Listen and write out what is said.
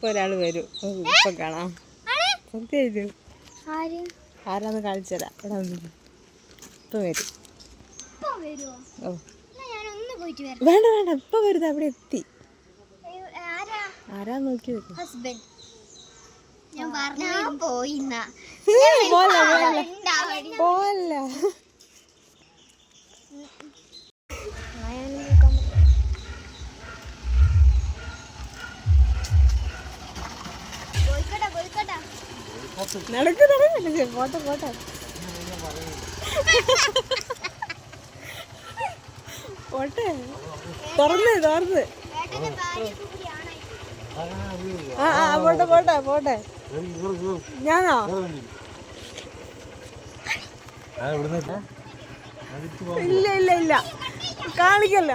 ഇപ്പൊ ഒരാള് വരും. ഇപ്പൊ കാണാം. സത്യം ആരാന്ന് കാണിച്ചരാ. ഇവിടെ ഇപ്പൊ വരും. ഓ വേണ്ട വേണ്ട, ഇപ്പൊ വരുന്നത്. അവിടെ എത്തി. ആരാ നോക്കി വരും. പോവല്ല. നടക്ക് നടക്കല്ലേ. പോട്ടെ പോട്ടെ പോട്ടെ. തുറന്ന് ആ പോട്ടെ പോട്ടെ പോട്ടെ. ഞാനോ? ഇല്ല ഇല്ല ഇല്ല, കാണിക്കല്ല.